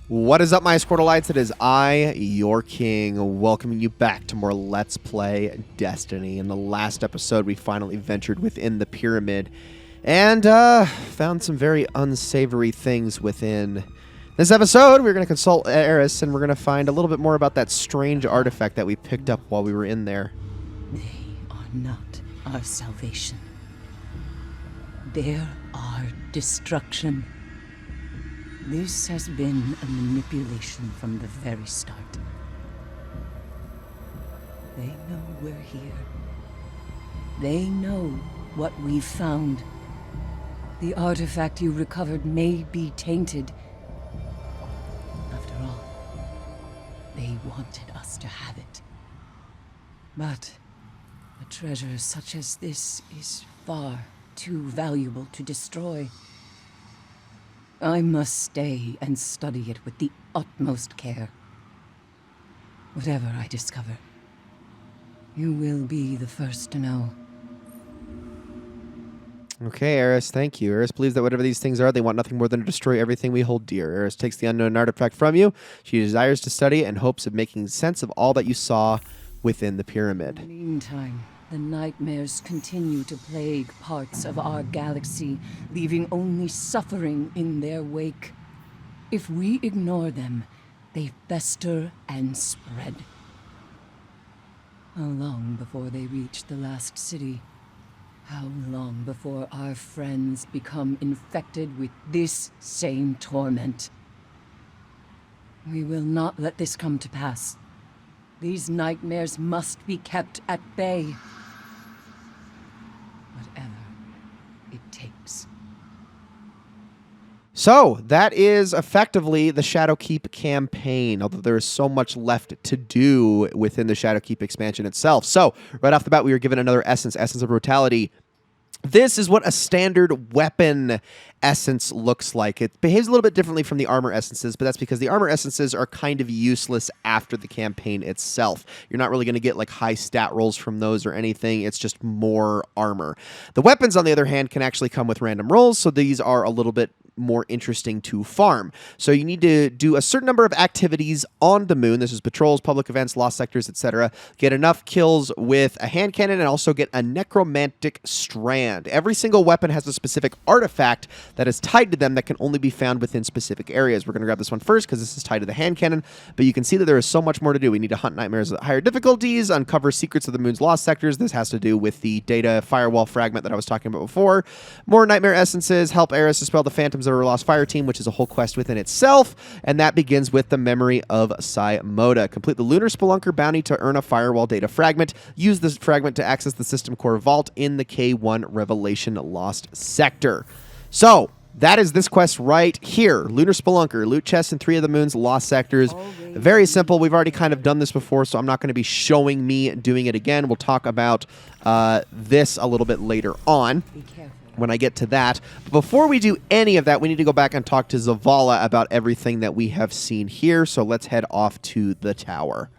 What is up, my Squirtleites? It is I, your king, welcoming you back to more Let's Play Destiny. In the last episode, we finally ventured within the pyramid and found some very unsavory things within. This episode, we're going to consult Eris, and we're going to find a little bit more about that strange artifact that we picked up while we were in there. They are not our salvation. They're our destruction. This has been a manipulation from the very start. They know we're here. They know what we've found. The artifact you recovered may be tainted. After all, they wanted us to have it. But a treasure such as this is far too valuable to destroy. I must stay and study it with the utmost care. Whatever I discover, you will be the first to know. Okay, Eris, thank you. Eris believes that whatever these things are, they want nothing more than to destroy everything we hold dear. Eris takes the unknown artifact from you. She desires to study it in hopes of making sense of all that you saw within the pyramid. Meantime, the nightmares continue to plague parts of our galaxy, leaving only suffering in their wake. If we ignore them, they fester and spread. How long before they reach the last city? How long before our friends become infected with this same torment? We will not let this come to pass. These nightmares must be kept at bay. Whatever it takes. So, that is effectively the Shadowkeep campaign, although there is so much left to do within the Shadowkeep expansion itself. So, right off the bat, we were given another essence of brutality. This is what a standard weapon essence looks like. It behaves a little bit differently from the armor essences, but that's because the armor essences are kind of useless after the campaign itself. You're not really going to get like high stat rolls from those or anything. It's just more armor. The weapons, on the other hand, can actually come with random rolls, so these are a little bit more interesting to farm. So you need to do a certain number of activities on the moon. This is patrols, public events, lost sectors, etc. Get enough kills with a hand cannon and also get a necromantic strand. Every single weapon has a specific artifact that is tied to them that can only be found within specific areas. We're going to grab this one first because this is tied to the hand cannon, but you can see that there is so much more to do. We need to hunt nightmares at higher difficulties, uncover secrets of the moon's lost sectors. This has to do with the data firewall fragment that I was talking about before. More nightmare essences, help Eris dispel the phantoms of her lost fire team, which is a whole quest within itself, and that begins with the memory of Moda. Complete the Lunar Spelunker bounty to earn a firewall data fragment. Use this fragment to access the system core vault in the K1 Revelation Lost Sector. So, that is this quest right here. Lunar Spelunker. Loot chests in 3 of the moon's lost sectors. Very simple. We've already kind of done this before, so I'm not going to be showing me doing it again. We'll talk about this a little bit later on when I get to that. But before we do any of that, we need to go back and talk to Zavala about everything that we have seen here. So let's head off to the tower.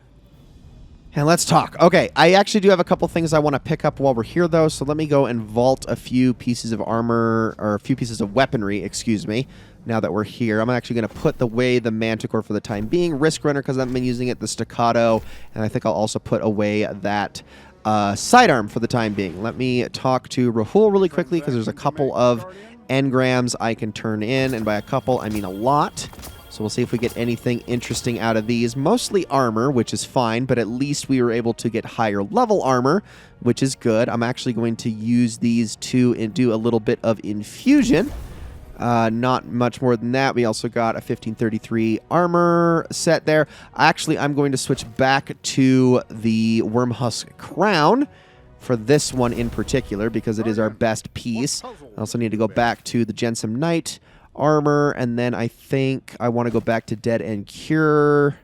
And let's talk. Okay, I actually do have a couple things I want to pick up while we're here, though, so let me go and vault a few pieces of armor, or a few pieces of weaponry, excuse me, now that we're here. I'm actually going to put away the Manticore for the time being, Risk Runner, because I've been using it, the Staccato, and I think I'll also put away that sidearm for the time being. Let me talk to Rahul really quickly, because there's a couple of engrams I can turn in, and by a couple, I mean a lot. So we'll see if we get anything interesting out of these. Mostly armor, which is fine, but at least we were able to get higher level armor, which is good. I'm actually going to use these two and do a little bit of infusion. Not much more than that. We also got a 1533 armor set there. Actually, I'm going to switch back to the Wormhusk Crown for this one in particular, because it is our best piece. I also need to go back to the Jensum Knight armor, and then I think I want to go back to Dead and Cure,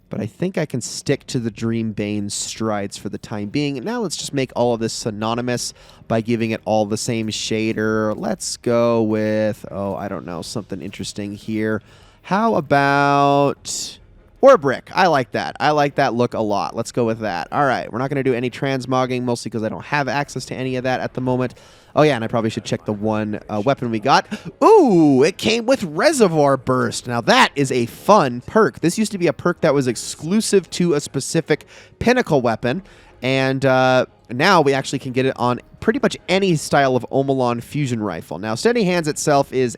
but I think I can stick to the Dreambane strides for the time being. And now let's just make all of this synonymous by giving it all the same shader. Let's go with, oh, I don't know, something interesting here. How about Or brick. I like that. I like that look a lot. Let's go with that. All right. We're not going to do any transmogging, mostly because I don't have access to any of that at the moment. Oh, yeah, and I probably should check the one weapon we got. Ooh, it came with Reservoir Burst. Now, that is a fun perk. This used to be a perk that was exclusive to a specific pinnacle weapon, and now we actually can get it on pretty much any style of Omelon fusion rifle. Now, Steady Hands itself is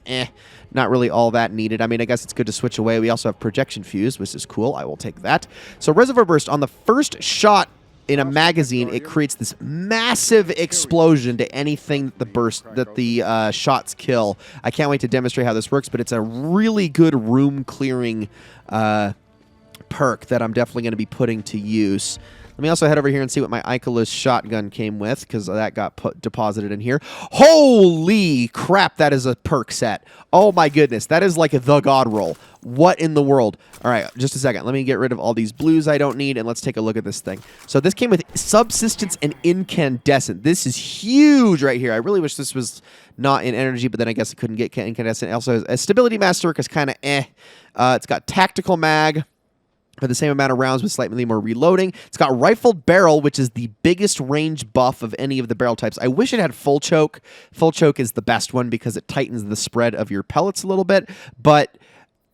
not really all that needed. I mean, I guess it's good to switch away. We also have Projection Fuse, which is cool. I will take that. So Reservoir Burst, on the first shot in a magazine, it creates this massive explosion to anything that the shots kill. I can't wait to demonstrate how this works, but it's a really good room-clearing perk that I'm definitely going to be putting to use. Let me also head over here and see what my Icarus shotgun came with, because that got deposited in here. Holy crap, that is a perk set. Oh my goodness, that is like the god roll. What in the world? All right, just a second. Let me get rid of all these blues I don't need, and let's take a look at this thing. So this came with Subsistence and Incandescent. This is huge right here. I really wish this was not in energy, but then I guess it couldn't get Incandescent. It also has a Stability Master, is kind of it's got Tactical Mag for the same amount of rounds with slightly more reloading. It's got Rifled Barrel, which is the biggest range buff of any of the barrel types. I wish it had Full Choke. Full Choke is the best one because it tightens the spread of your pellets a little bit, but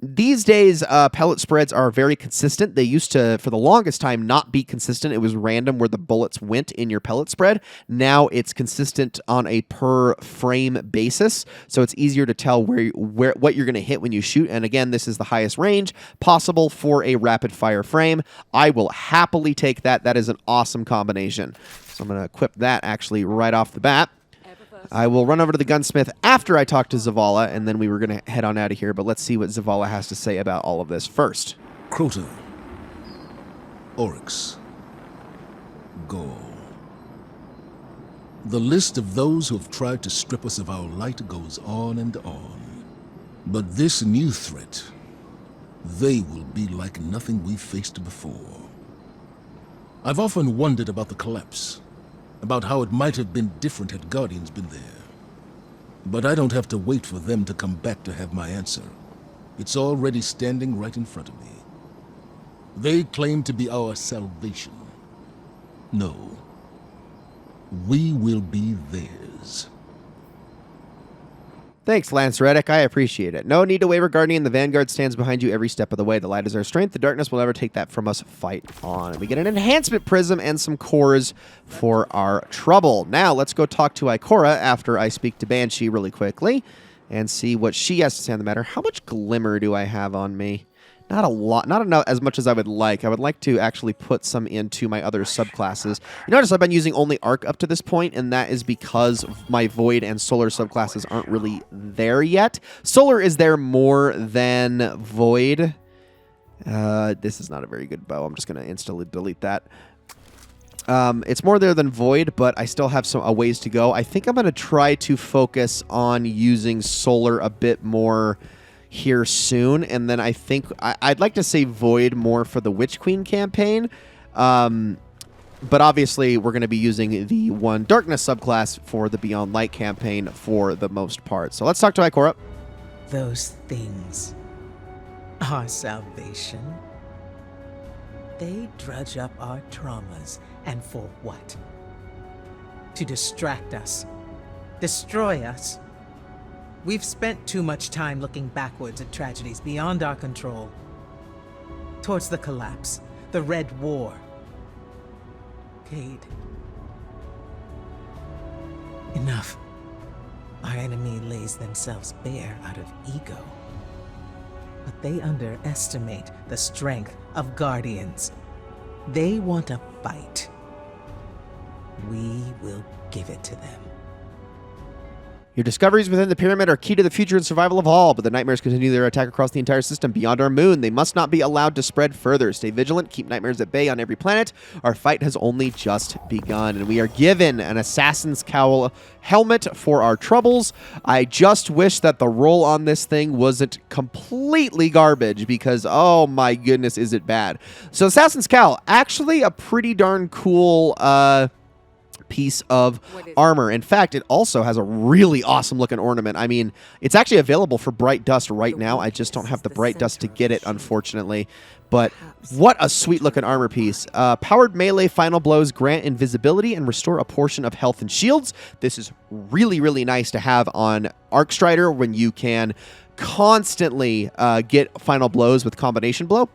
these days, pellet spreads are very consistent. They used to, for the longest time, not be consistent. It was random where the bullets went in your pellet spread. Now it's consistent on a per frame basis, so it's easier to tell what you're going to hit when you shoot. And again, this is the highest range possible for a rapid fire frame. I will happily take that. That is an awesome combination. So I'm going to equip that actually right off the bat. I will run over to the gunsmith after I talk to Zavala, and then we were going to head on out of here, but let's see what Zavala has to say about all of this first. Crota, Oryx, Gaul. The list of those who have tried to strip us of our light goes on and on. But this new threat, they will be like nothing we've faced before. I've often wondered about the collapse. About how it might have been different had Guardians been there. But I don't have to wait for them to come back to have my answer. It's already standing right in front of me. They claim to be our salvation. No. We will be theirs. Thanks, Lance Reddick. I appreciate it. No need to waver, Guardian. The Vanguard stands behind you every step of the way. The light is our strength. The darkness will never take that from us. Fight on. We get an enhancement prism and some cores for our trouble. Now, let's go talk to Ikora after I speak to Banshee really quickly and see what she has to say on the matter. How much glimmer do I have on me? Not a lot. Not enough as much as I would like. I would like to actually put some into my other subclasses. You notice I've been using only Arc up to this point, and that is because my Void and Solar subclasses aren't really there yet. Solar is there more than Void. This is not a very good bow. I'm just going to instantly delete that. It's more there than Void, but I still have a ways to go. I think I'm going to try to focus on using Solar a bit more here soon, and then I think I'd like to say Void more for the Witch Queen campaign, but obviously we're going to be using the one Darkness subclass for the Beyond Light campaign for the most part. So let's talk to Ikora. Those things, our salvation, they drudge up our traumas, and for what? To distract us, destroy us. We've spent too much time looking backwards at tragedies beyond our control. Towards the collapse, the Red War. Cade. Enough. Our enemy lays themselves bare out of ego. But they underestimate the strength of Guardians. They want a fight. We will give it to them. Your discoveries within the pyramid are key to the future and survival of all, but the nightmares continue their attack across the entire system beyond our moon. They must not be allowed to spread further. Stay vigilant, keep nightmares at bay on every planet. Our fight has only just begun, and we are given an Assassin's Cowl helmet for our troubles. I just wish that the roll on this thing wasn't completely garbage, because oh my goodness, is it bad. So Assassin's Cowl, actually a pretty darn cool piece of armor. In fact, it also has a really awesome looking ornament. I mean, it's actually available for Bright Dust right now. I just don't have the Bright Dust to get it, unfortunately. But what a sweet looking armor piece. Powered melee final blows grant invisibility and restore a portion of health and shields. This is really, really nice to have on Arcstrider when you can constantly get final blows with combination blow.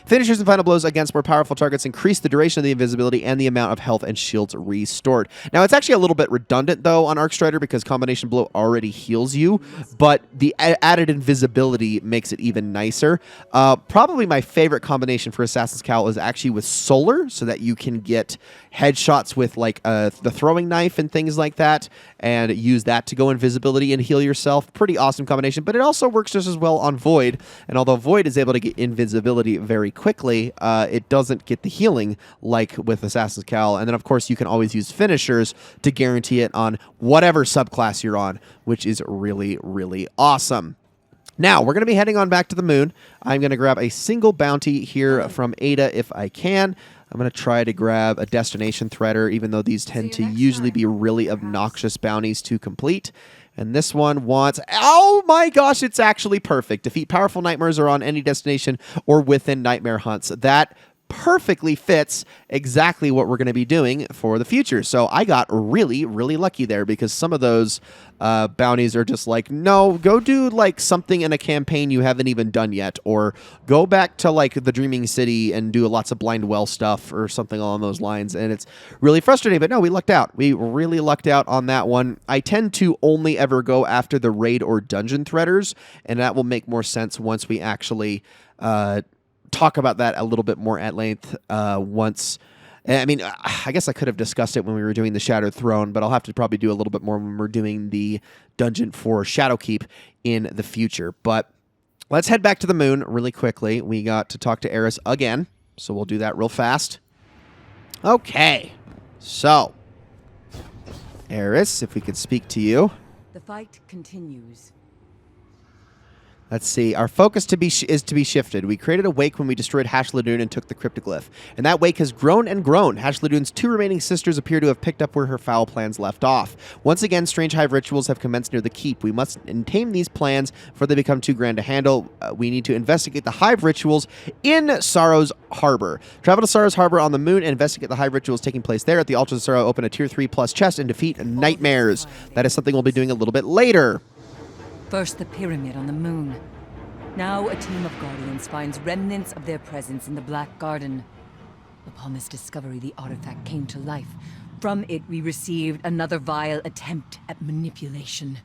Finishers and final blows against more powerful targets increase the duration of the invisibility and the amount of health and shields restored. Now, it's actually a little bit redundant, though, on Arcstrider because combination blow already heals you, but the added invisibility makes it even nicer. Probably my favorite combination for Assassin's Cowl is actually with Solar, so that you can get headshots with like the throwing knife and things like that, and use that to go invisibility and heal yourself. Pretty awesome combination, but it also works just as well on Void, and although Void is able to get invisibility very quickly, it doesn't get the healing like with Assassin's Cowl. And then, of course, you can always use finishers to guarantee it on whatever subclass you're on, which is really, really awesome. Now, we're going to be heading on back to the moon. I'm going to grab a single bounty here from Ada if I can. I'm going to try to grab a destination threader, even though these tend to usually be really obnoxious bounties to complete. And this one wants, oh my gosh, it's actually perfect. Defeat powerful nightmares or on any destination or within nightmare hunts. That perfectly fits exactly what we're going to be doing for the future. So I got really, really lucky there because some of those bounties are just like, no, go do like something in a campaign you haven't even done yet, or go back to like the Dreaming City and do lots of blind well stuff or something along those lines. And it's really frustrating, but no, we lucked out. We really lucked out on that one. I tend to only ever go after the raid or dungeon threaders, and that will make more sense once we actually talk about that a little bit more at length once. I mean, I guess I could have discussed it when we were doing the Shattered Throne, but I'll have to probably do a little bit more when we're doing the dungeon for Shadowkeep in the future. But let's head back to the moon really quickly. We got to talk to Eris again, so we'll do that real fast. Okay, so Eris, if we could speak to you. The fight continues. Let's see. Our focus is to be shifted. We created a wake when we destroyed Hash Ladoon and took the cryptoglyph. And that wake has grown and grown. Hash Ladoon's two remaining sisters appear to have picked up where her foul plans left off. Once again, strange hive rituals have commenced near the keep. We must tame these plans before they become too grand to handle. We need to investigate the hive rituals in Sorrow's Harbor. Travel to Sorrow's Harbor on the moon and investigate the hive rituals taking place there. At the Altars of Sorrow, open a Tier 3+ chest and defeat nightmares. That is something we'll be doing a little bit later. First, the pyramid on the moon. Now, a team of Guardians finds remnants of their presence in the Black Garden. Upon this discovery, the artifact came to life. From it, we received another vile attempt at manipulation.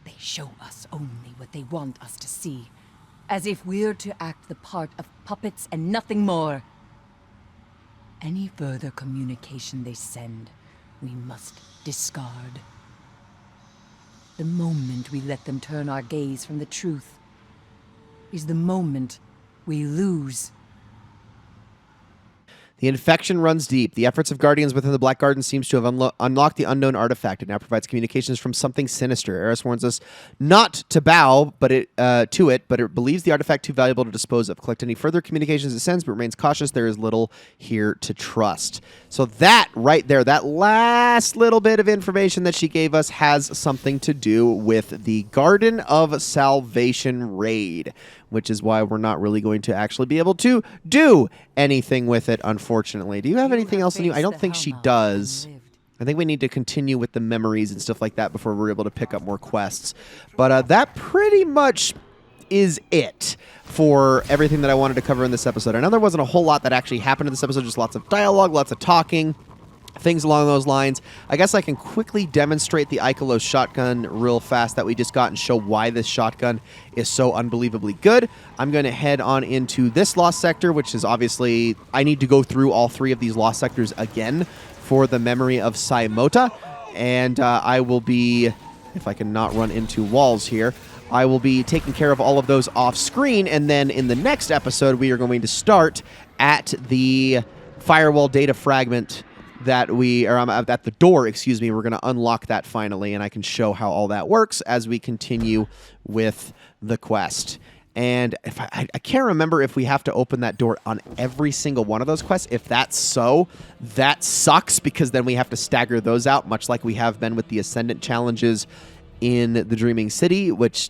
They show us only what they want us to see, as if we're to act the part of puppets and nothing more. Any further communication they send, we must discard. The moment we let them turn our gaze from the truth is the moment we lose. The infection runs deep. The efforts of Guardians within the Black Garden seems to have unlocked the unknown artifact. It now provides communications from something sinister. Eris warns us not to bow to it, but it believes the artifact too valuable to dispose of. Collect any further communications it sends, but remains cautious. There is little here to trust. So that right there, that last little bit of information that she gave us has something to do with the Garden of Salvation raid, which is why we're not really going to actually be able to do anything with it, unfortunately. Do you have anything else in you? I don't think she does. I think we need to continue with the memories and stuff like that before we're able to pick up more quests. But that pretty much is it for everything that I wanted to cover in this episode. I know there wasn't a whole lot that actually happened in this episode, just lots of dialogue, lots of talking, things along those lines. I guess I can quickly demonstrate the Ikelos shotgun real fast that we just got and show why this shotgun is so unbelievably good. I'm going to head on into this lost sector, which is obviously, I need to go through all three of these lost sectors again for the memory of Saimota. And I will be, if I can not run into walls here, I will be taking care of all of those off screen. And then in the next episode, we are going to start at the firewall data fragment that at the door, excuse me. We're going to unlock that finally, and I can show how all that works as we continue with the quest. And if I can't remember if we have to open that door on every single one of those quests. If that's so, that sucks, because then we have to stagger those out, much like we have been with the Ascendant challenges in the Dreaming City, which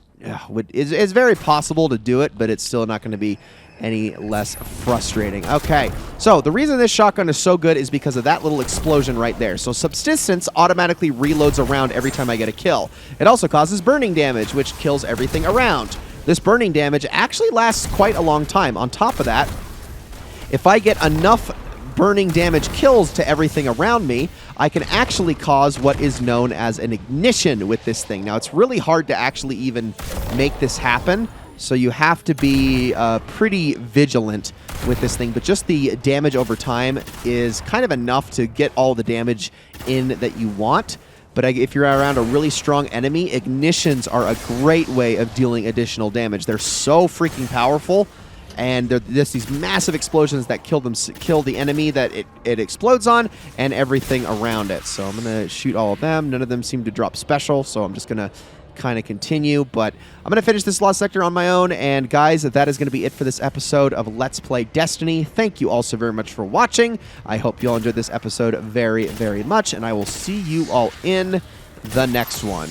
is very possible to do it, but it's still not going to be any less frustrating. Okay, so the reason this shotgun is so good is because of that little explosion right there. So Subsistence automatically reloads around every time I get a kill. It also causes burning damage, which kills everything around. This burning damage actually lasts quite a long time. On top of that, if I get enough burning damage kills to everything around me, I can actually cause what is known as an ignition with this thing. Now, it's really hard to actually even make this happen, so you have to be pretty vigilant with this thing, but just the damage over time is kind of enough to get all the damage in that you want. But if you're around a really strong enemy, ignitions are a great way of dealing additional damage. They're so freaking powerful, and there's these massive explosions that kill the enemy that it explodes on, and everything around it. So I'm going to shoot all of them. None of them seem to drop special, so I'm just going to kind of continue, but I'm going to finish this Lost Sector on my own. And guys, that is going to be it for this episode of Let's Play Destiny. Thank you all so very much for watching. I hope you all enjoyed this episode very, very much, and I will see you all in the next one.